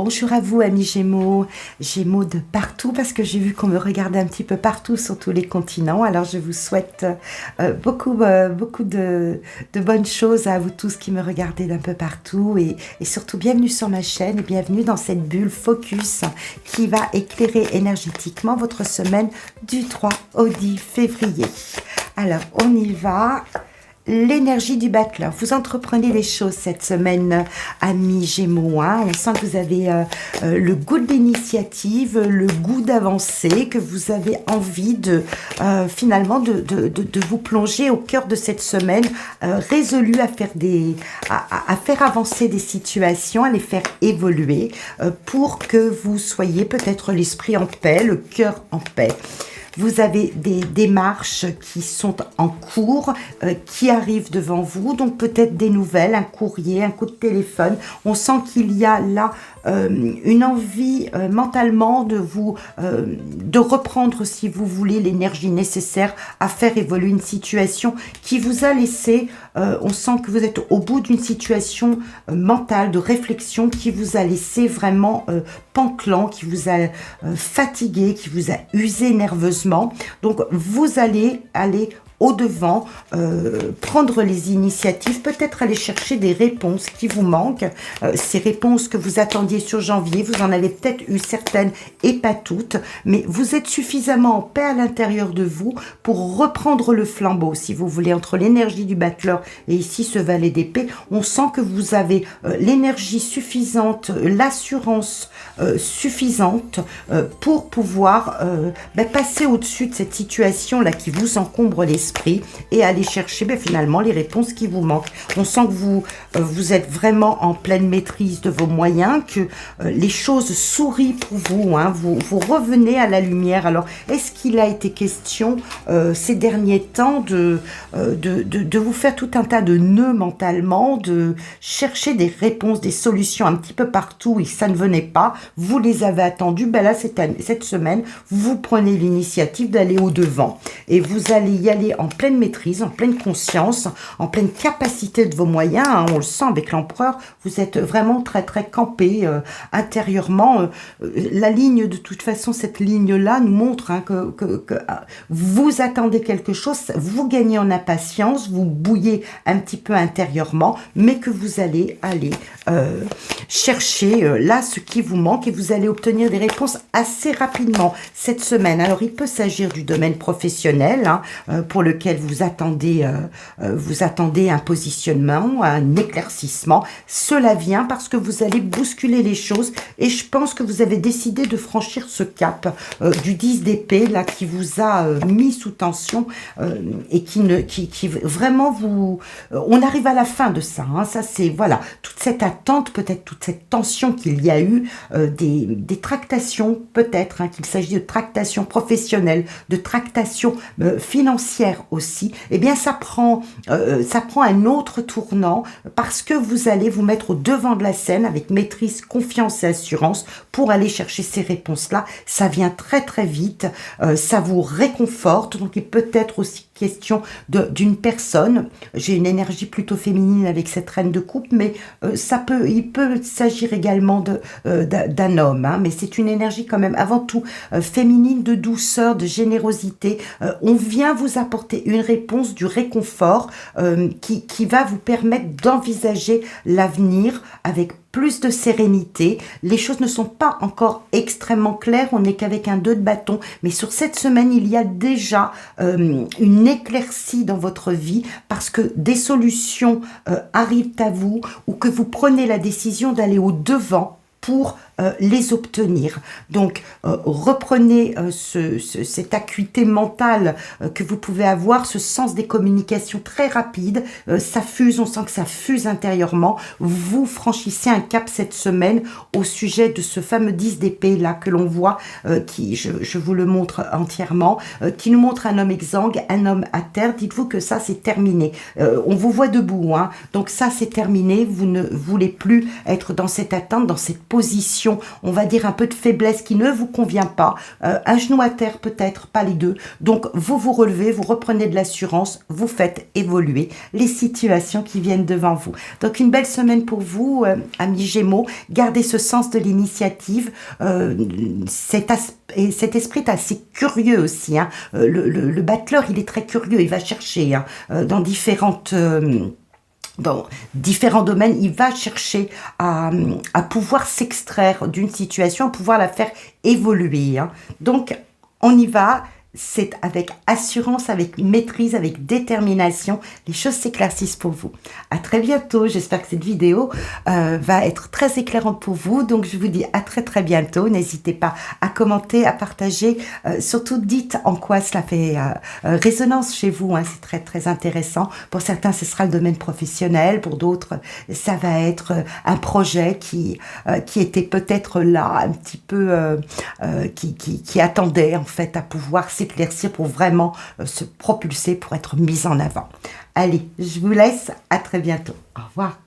Bonjour à vous amis Gémeaux, Gémeaux de partout parce que j'ai vu qu'on me regardait un petit peu partout sur tous les continents. Alors je vous souhaite beaucoup de bonnes choses à vous tous qui me regardez d'un peu partout et surtout bienvenue sur ma chaîne et bienvenue dans cette bulle focus qui va éclairer énergétiquement votre semaine du 3 au 10 février. Alors on y va. L'énergie du battleur. Vous entreprenez les choses cette semaine, amis Gémeaux. Hein. On sent que vous avez le goût de l'initiative, le goût d'avancer, que vous avez envie de finalement de vous plonger au cœur de cette semaine, résolu à faire à faire avancer des situations, à les faire évoluer, pour que vous soyez peut-être l'esprit en paix, le cœur en paix. Vous avez des démarches qui sont en cours, qui arrivent devant vous, donc peut-être des nouvelles, un courrier, un coup de téléphone. On sent qu'il y a là une envie mentalement de reprendre, si vous voulez, l'énergie nécessaire à faire évoluer une situation qui vous a laissé, on sent que vous êtes au bout d'une situation mentale, de réflexion qui vous a laissé vraiment pantelant, qui vous a fatigué, qui vous a usé nerveusement. Donc, vous allez aller au-devant, prendre les initiatives, peut-être aller chercher des réponses qui vous manquent, ces réponses que vous attendiez sur janvier, vous en avez peut-être eu certaines et pas toutes, mais vous êtes suffisamment en paix à l'intérieur de vous pour reprendre le flambeau, si vous voulez, entre l'énergie du battleur et ici ce valet d'épée. On sent que vous avez l'énergie suffisante, l'assurance suffisante pour pouvoir passer au-dessus de cette situation-là qui vous encombre l'esprit et aller chercher finalement les réponses qui vous manquent. On sent que vous êtes vraiment en pleine maîtrise de vos moyens, que les choses sourient pour vous, hein, vous revenez à la lumière. Alors, est-ce qu'il a été question ces derniers temps de vous faire tout un tas de nœuds mentalement, de chercher des réponses, des solutions un petit peu partout et ça ne venait pas, vous les avez attendus, là cette semaine, vous prenez l'initiative d'aller au-devant et vous allez y aller en pleine maîtrise, en pleine conscience, en pleine capacité de vos moyens, hein, on le sent avec l'empereur, vous êtes vraiment très campé intérieurement. La ligne, de toute façon, cette ligne-là nous montre hein, que vous attendez quelque chose, vous gagnez en impatience, vous bouillez un petit peu intérieurement, mais que vous allez aller chercher là ce qui vous manque et vous allez obtenir des réponses assez rapidement cette semaine. Alors, il peut s'agir du domaine professionnel hein, pour lequel vous attendez un positionnement, un éclaircissement. Cela vient parce que vous allez bousculer les choses et je pense que vous avez décidé de franchir ce cap du 10 d'épée là qui vous a mis sous tension et qui vraiment vous... on arrive à la fin de ça. Hein, ça c'est voilà toute cette attente, peut-être toute cette tension qu'il y a eu, des tractations peut-être, hein, qu'il s'agit de tractations professionnelles, de tractations financières aussi, eh bien ça prend un autre tournant parce que vous allez vous mettre au devant de la scène avec maîtrise, confiance et assurance pour aller chercher ces réponses-là. Ça vient très vite, ça vous réconforte, donc il peut être aussi question d'une personne. J'ai une énergie plutôt féminine avec cette reine de coupe, mais il peut s'agir également d'un homme, hein, mais c'est une énergie quand même avant tout féminine, de douceur, de générosité. On vient vous apporter une réponse, du réconfort qui va vous permettre d'envisager l'avenir avec plus de sérénité. Les choses ne sont pas encore extrêmement claires, on n'est qu'avec un 2 de bâton, mais sur cette semaine, il y a déjà une éclaircie dans votre vie parce que des solutions arrivent à vous ou que vous prenez la décision d'aller au-devant pour les obtenir. Donc, reprenez cette acuité mentale que vous pouvez avoir, ce sens des communications très rapide, ça fuse, on sent que ça fuse intérieurement. Vous franchissez un cap cette semaine au sujet de ce fameux 10 d'épée là que l'on voit, qui, je vous le montre entièrement, qui nous montre un homme exsangue, un homme à terre. Dites-vous que ça c'est terminé. On vous voit debout, hein, donc ça c'est terminé. Vous ne voulez plus être dans cette attente, dans cette position situation, on va dire un peu de faiblesse qui ne vous convient pas, un genou à terre peut-être, pas les deux. Donc vous vous relevez, vous reprenez de l'assurance, vous faites évoluer les situations qui viennent devant vous. Donc une belle semaine pour vous, amis Gémeaux. Gardez ce sens de l'initiative, cet esprit est assez curieux aussi. Hein. Le battleur, il est très curieux, il va chercher hein, dans différents domaines, il va chercher à pouvoir s'extraire d'une situation, à pouvoir la faire évoluer. Hein. Donc, on y va, c'est avec assurance, avec maîtrise, avec détermination, les choses s'éclaircissent pour vous. À très bientôt, j'espère que cette vidéo va être très éclairante pour vous, donc je vous dis à très bientôt, n'hésitez pas à commenter, à partager, surtout dites en quoi cela fait résonance chez vous, hein, c'est très intéressant, pour certains ce sera le domaine professionnel, pour d'autres ça va être un projet qui était peut-être là, un petit peu, qui attendait en fait à pouvoir s'éclaircir pour vraiment se propulser, pour être mis en avant. Allez, je vous laisse, à très bientôt. Au revoir.